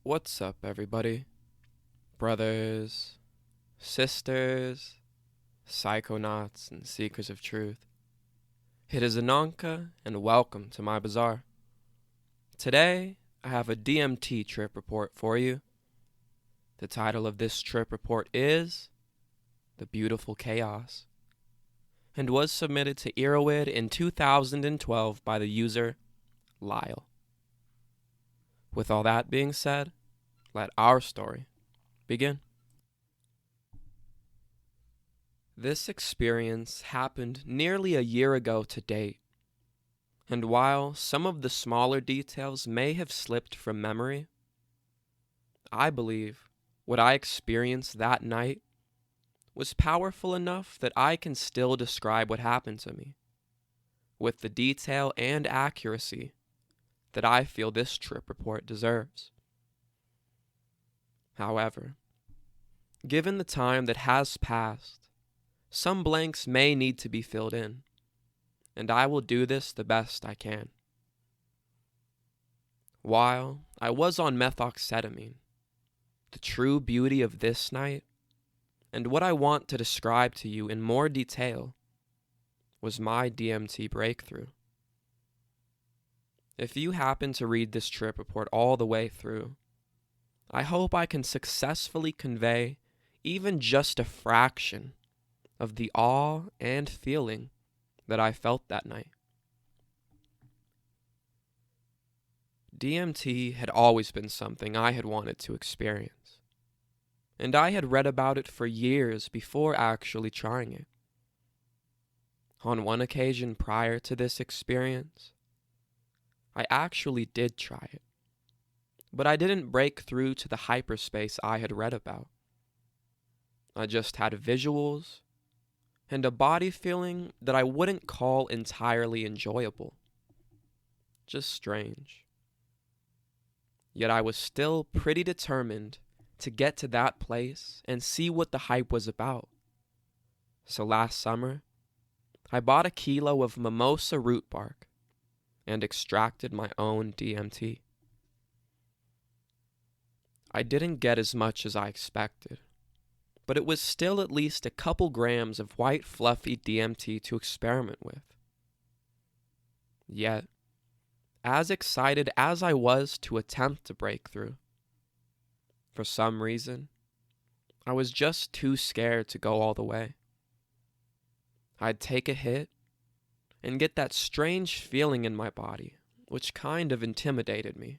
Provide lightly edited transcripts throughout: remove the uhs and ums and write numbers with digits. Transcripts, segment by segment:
What's up, everybody? Brothers, sisters, psychonauts, and seekers of truth. It is Ananka, and welcome to my bazaar. Today, I have a DMT trip report for you. The title of this trip report is The Beautiful Chaos, and was submitted to Erowid in 2012 by the user Lyle. With all that being said, let our story begin. This experience happened nearly a year ago to date, and while some of the smaller details may have slipped from memory, I believe what I experienced that night was powerful enough that I can still describe what happened to me, with the detail and accuracy that I feel this trip report deserves. However, given the time that has passed, some blanks may need to be filled in, and I will do this the best I can. While I was on methoxetamine, the true beauty of this night, and what I want to describe to you in more detail, was my DMT breakthrough. If you happen to read this trip report all the way through, I hope I can successfully convey even just a fraction of the awe and feeling that I felt that night. DMT had always been something I had wanted to experience, and I had read about it for years before actually trying it. On one occasion prior to this experience, I actually did try it, but I didn't break through to the hyperspace I had read about. I just had visuals and a body feeling that I wouldn't call entirely enjoyable. Just strange. Yet I was still pretty determined to get to that place and see what the hype was about. So last summer, I bought a kilo of mimosa root bark and extracted my own DMT. I didn't get as much as I expected, but it was still at least a couple grams of white fluffy DMT to experiment with. Yet, as excited as I was to attempt to break through, for some reason, I was just too scared to go all the way. I'd take a hit and get that strange feeling in my body, which kind of intimidated me.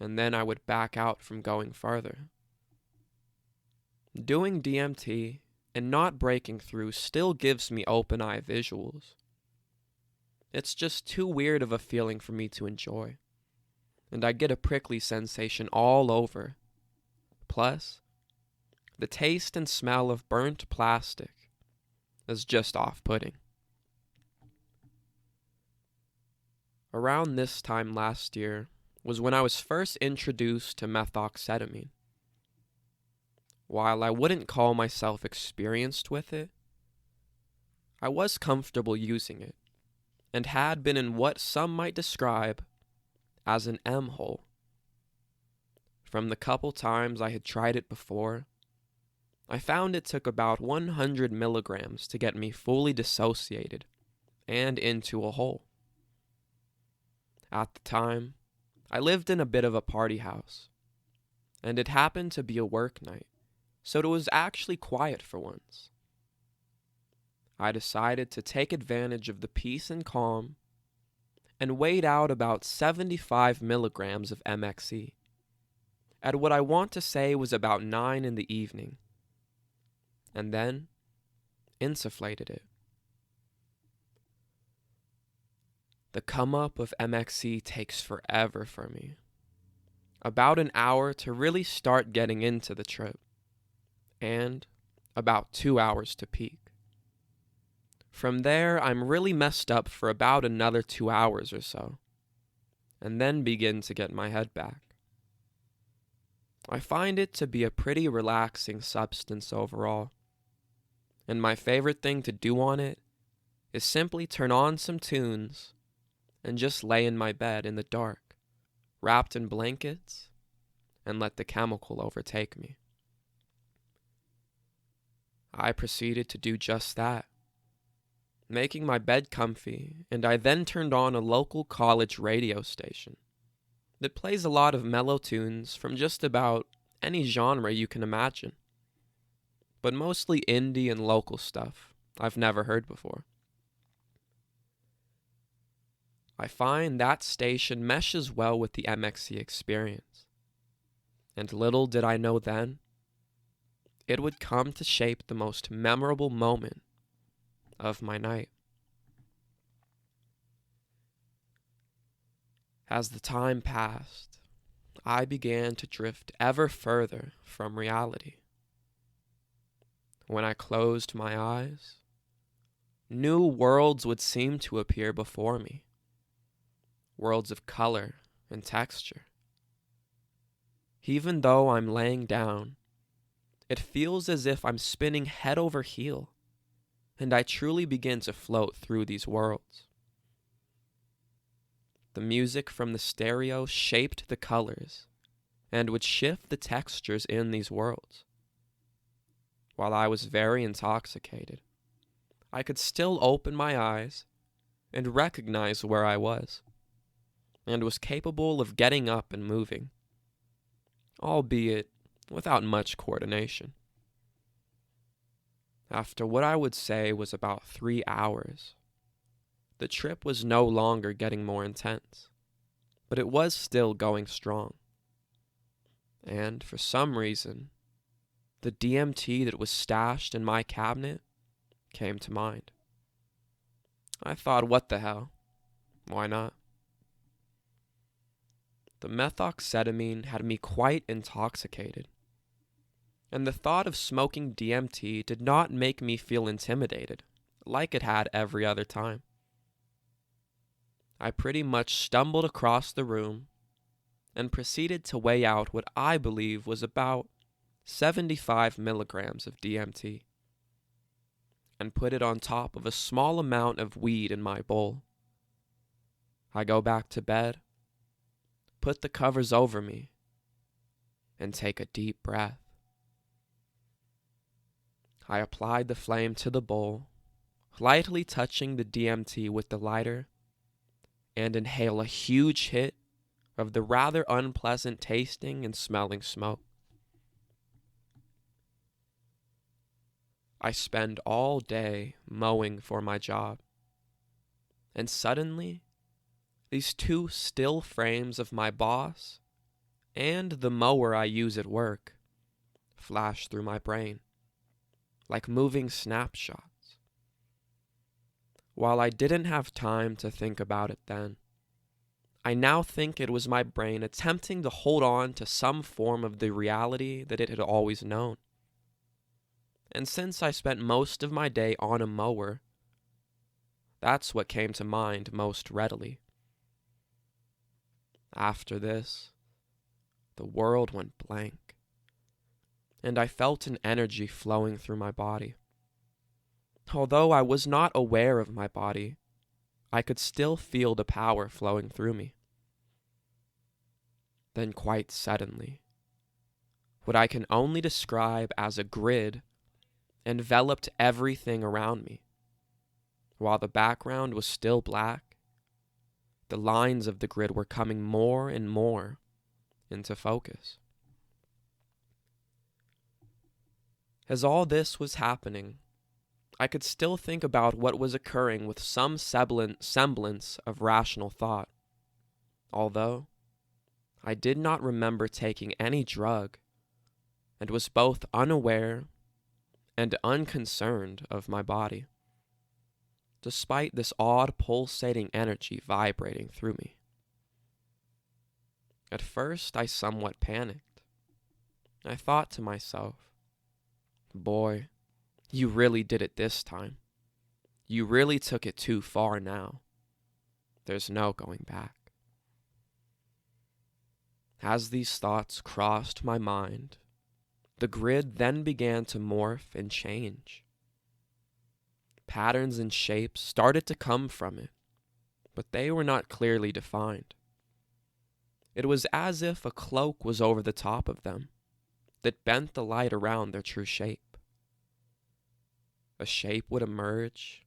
And then I would back out from going further. Doing DMT and not breaking through still gives me open-eye visuals. It's just too weird of a feeling for me to enjoy, and I get a prickly sensation all over. Plus, the taste and smell of burnt plastic is just off-putting. Around this time last year was when I was first introduced to methoxetamine. While I wouldn't call myself experienced with it, I was comfortable using it, and had been in what some might describe as an M-hole. From the couple times I had tried it before, I found it took about 100 milligrams to get me fully dissociated and into a hole. At the time, I lived in a bit of a party house, and it happened to be a work night, so it was actually quiet for once. I decided to take advantage of the peace and calm and weighed out about 75 milligrams of MXE at what I want to say was about 9 in the evening, and then insufflated it. The come up of MXE takes forever for me. About an hour to really start getting into the trip, and about 2 hours to peak. From there, I'm really messed up for about another 2 hours or so, and then begin to get my head back. I find it to be a pretty relaxing substance overall, and my favorite thing to do on it is simply turn on some tunes and just lay in my bed in the dark, wrapped in blankets, and let the chemical overtake me. I proceeded to do just that, making my bed comfy, and I then turned on a local college radio station that plays a lot of mellow tunes from just about any genre you can imagine, but mostly indie and local stuff I've never heard before. I find that station meshes well with the MXE experience, and little did I know then, it would come to shape the most memorable moment of my night. As the time passed, I began to drift ever further from reality. When I closed my eyes, new worlds would seem to appear before me. Worlds of color and texture. Even though I'm laying down, it feels as if I'm spinning head over heel, and I truly begin to float through these worlds. The music from the stereo shaped the colors and would shift the textures in these worlds. While I was very intoxicated, I could still open my eyes and recognize where I was, and was capable of getting up and moving, albeit without much coordination. After what I would say was about 3 hours, the trip was no longer getting more intense, but it was still going strong. And for some reason, the DMT that was stashed in my cabinet came to mind. I thought, what the hell? Why not? The methoxetamine had me quite intoxicated, and the thought of smoking DMT did not make me feel intimidated, like it had every other time. I pretty much stumbled across the room and proceeded to weigh out what I believe was about 75 milligrams of DMT, and put it on top of a small amount of weed in my bowl. I go back to bed, put the covers over me, and take a deep breath. I applied the flame to the bowl, lightly touching the DMT with the lighter, and inhale a huge hit of the rather unpleasant tasting and smelling smoke. I spend all day mowing for my job, and suddenly, these two still frames of my boss and the mower I use at work flash through my brain like moving snapshots. While I didn't have time to think about it then, I now think it was my brain attempting to hold on to some form of the reality that it had always known. And since I spent most of my day on a mower, that's what came to mind most readily. After this, the world went blank, and I felt an energy flowing through my body. Although I was not aware of my body, I could still feel the power flowing through me. Then quite suddenly, what I can only describe as a grid enveloped everything around me. While the background was still black, the lines of the grid were coming more and more into focus. As all this was happening, I could still think about what was occurring with some semblance of rational thought, although I did not remember taking any drug and was both unaware and unconcerned of my body, despite this odd pulsating energy vibrating through me. At first, I somewhat panicked. I thought to myself, boy, you really did it this time. You really took it too far now. There's no going back. As these thoughts crossed my mind, the grid then began to morph and change. Patterns and shapes started to come from it, but they were not clearly defined. It was as if a cloak was over the top of them that bent the light around their true shape. A shape would emerge.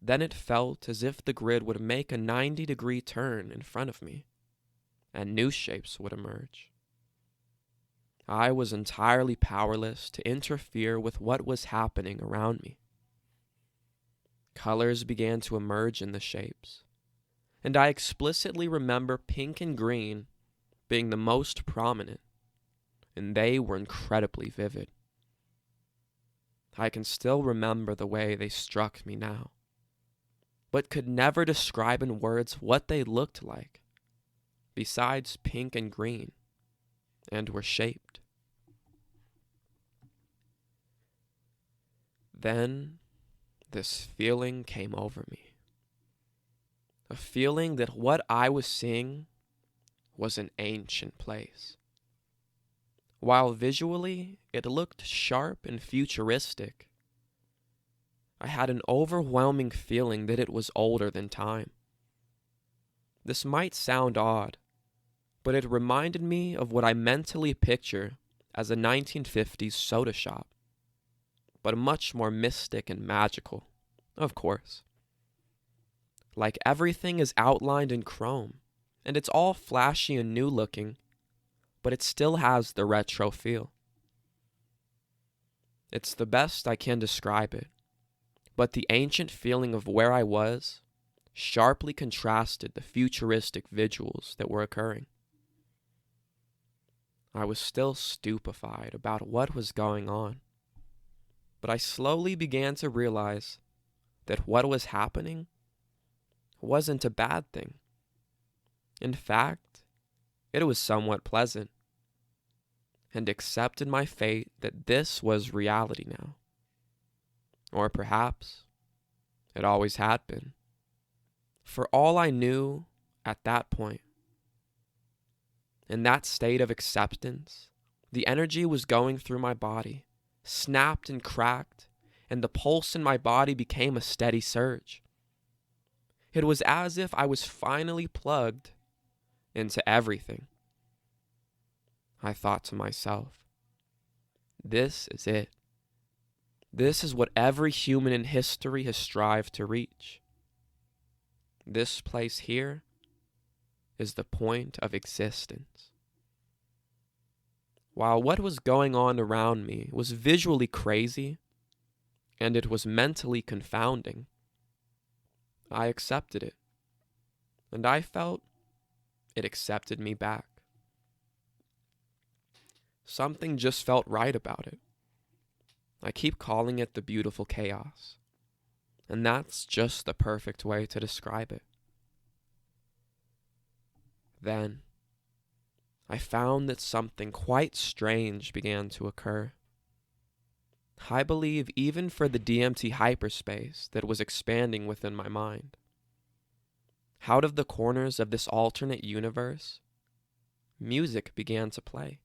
Then it felt as if the grid would make a 90-degree turn in front of me, and new shapes would emerge. I was entirely powerless to interfere with what was happening around me. Colors began to emerge in the shapes, and I explicitly remember pink and green being the most prominent, and they were incredibly vivid. I can still remember the way they struck me now, but could never describe in words what they looked like, besides pink and green, and were shaped. Then this feeling came over me. A feeling that what I was seeing was an ancient place. While visually it looked sharp and futuristic, I had an overwhelming feeling that it was older than time. This might sound odd, but it reminded me of what I mentally picture as a 1950s soda shop, but much more mystic and magical, of course. Like everything is outlined in chrome, and it's all flashy and new looking, but it still has the retro feel. It's the best I can describe it, but the ancient feeling of where I was sharply contrasted the futuristic visuals that were occurring. I was still stupefied about what was going on, but I slowly began to realize that what was happening wasn't a bad thing. In fact, it was somewhat pleasant, and accepted my fate that this was reality now. Or perhaps it always had been. For all I knew at that point, in that state of acceptance, the energy was going through my body, snapped and cracked, and the pulse in my body became a steady surge. It was as if I was finally plugged into everything. I thought to myself, this is it. This is what every human in history has strived to reach. This place here is the point of existence. While what was going on around me was visually crazy, and it was mentally confounding, I accepted it, and I felt it accepted me back. Something just felt right about it. I keep calling it the beautiful chaos, and that's just the perfect way to describe it. Then, I found that something quite strange began to occur. I believe even for the DMT hyperspace that was expanding within my mind. Out of the corners of this alternate universe, music began to play,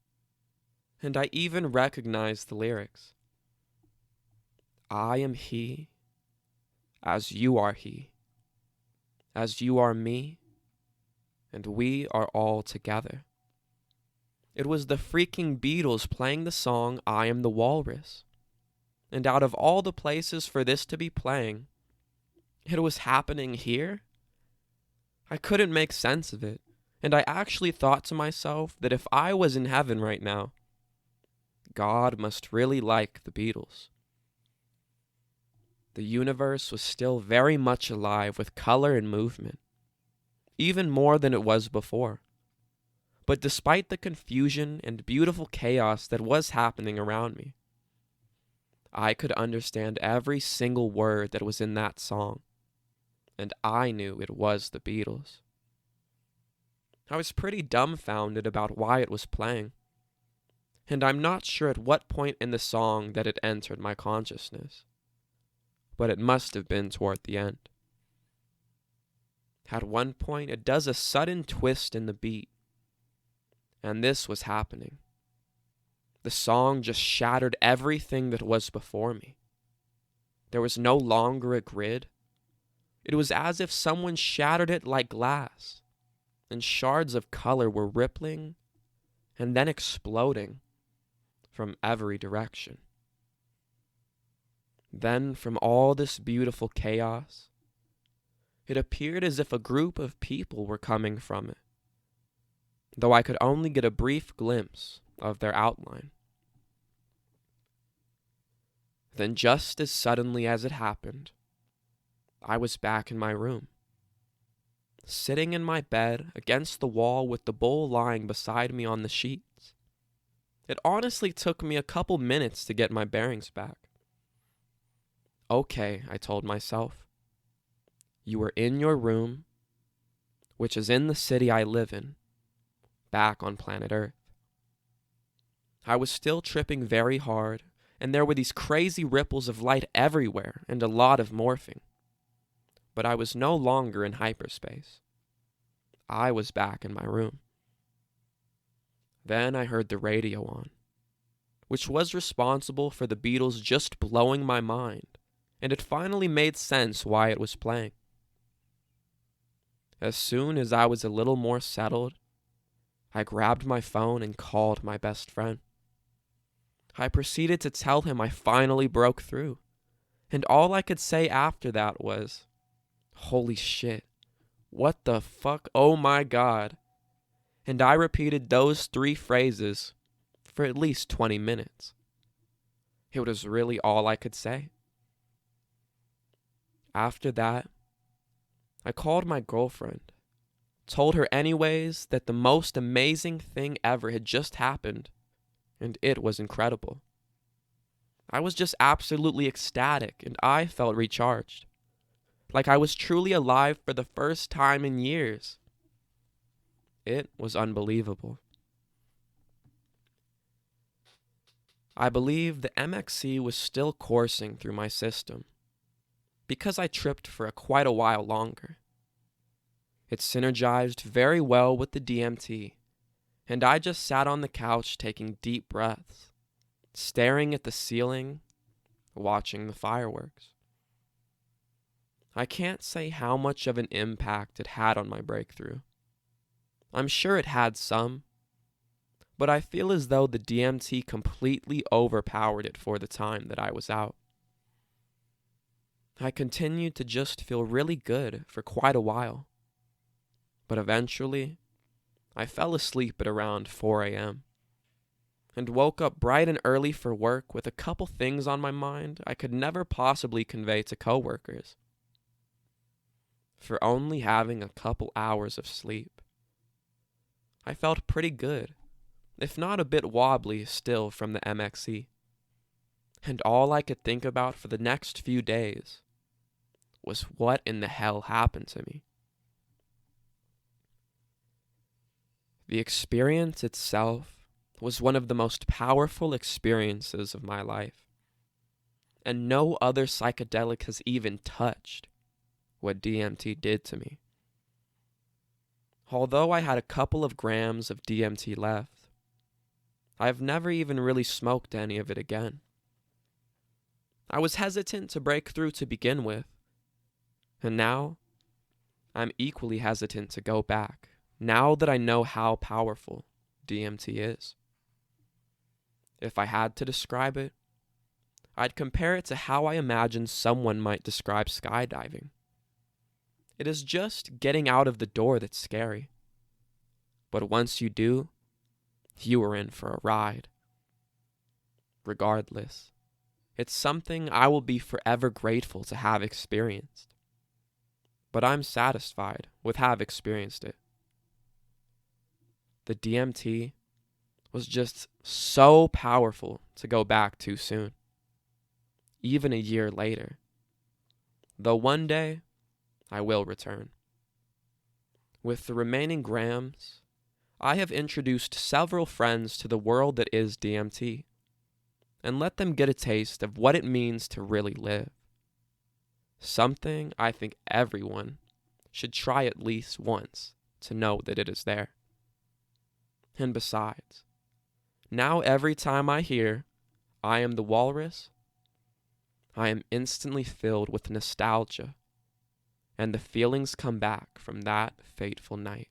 and I even recognized the lyrics. I am he, as you are he, as you are me, and we are all together. It was the freaking Beatles playing the song I Am the Walrus. And out of all the places for this to be playing, it was happening here? I couldn't make sense of it, and I actually thought to myself that if I was in heaven right now, God must really like the Beatles. The universe was still very much alive with color and movement, even more than it was before. But despite the confusion and beautiful chaos that was happening around me, I could understand every single word that was in that song, and I knew it was the Beatles. I was pretty dumbfounded about why it was playing, and I'm not sure at what point in the song that it entered my consciousness, but it must have been toward the end. At one point, it does a sudden twist in the beat, and this was happening. The song just shattered everything that was before me. There was no longer a grid. It was as if someone shattered it like glass, and shards of color were rippling and then exploding from every direction. Then, from all this beautiful chaos, it appeared as if a group of people were coming from it, though I could only get a brief glimpse of their outline. Then, just as suddenly as it happened, I was back in my room, sitting in my bed against the wall with the bowl lying beside me on the sheets. It honestly took me a couple minutes to get my bearings back. Okay, I told myself. You were in your room, which is in the city I live in, back on planet Earth. I was still tripping very hard, and there were these crazy ripples of light everywhere and a lot of morphing. But I was no longer in hyperspace. I was back in my room. Then I heard the radio on, which was responsible for the Beatles just blowing my mind, and it finally made sense why it was playing. As soon as I was a little more settled, I grabbed my phone and called my best friend. I proceeded to tell him I finally broke through, and all I could say after that was, "Holy shit, what the fuck, oh my god," and I repeated those 3 phrases for at least 20 minutes. It was really all I could say. After that, I called my girlfriend, told her anyways that the most amazing thing ever had just happened, and it was incredible. I was just absolutely ecstatic, and I felt recharged, like I was truly alive for the first time in years. It was unbelievable. I believe the MXE was still coursing through my system, because I tripped for quite a while longer. It synergized very well with the DMT, and I just sat on the couch taking deep breaths, staring at the ceiling, watching the fireworks. I can't say how much of an impact it had on my breakthrough. I'm sure it had some, but I feel as though the DMT completely overpowered it for the time that I was out. I continued to just feel really good for quite a while, but eventually, I fell asleep at around 4 a.m. and woke up bright and early for work with a couple things on my mind I could never possibly convey to coworkers. For only having a couple hours of sleep, I felt pretty good, if not a bit wobbly still from the MXE. And all I could think about for the next few days was what in the hell happened to me. The experience itself was one of the most powerful experiences of my life, and no other psychedelic has even touched what DMT did to me. Although I had a couple of grams of DMT left, I've never even really smoked any of it again. I was hesitant to break through to begin with, and now I'm equally hesitant to go back, now that I know how powerful DMT is. If I had to describe it, I'd compare it to how I imagine someone might describe skydiving. It is just getting out of the door that's scary. But once you do, you are in for a ride. Regardless, it's something I will be forever grateful to have experienced. But I'm satisfied with have experienced it. The DMT was just so powerful to go back too soon, even a year later. Though one day, I will return. With the remaining grams, I have introduced several friends to the world that is DMT, and let them get a taste of what it means to really live. Something I think everyone should try at least once to know that it is there. And besides, now every time I hear "I am the walrus," I am instantly filled with nostalgia, and the feelings come back from that fateful night.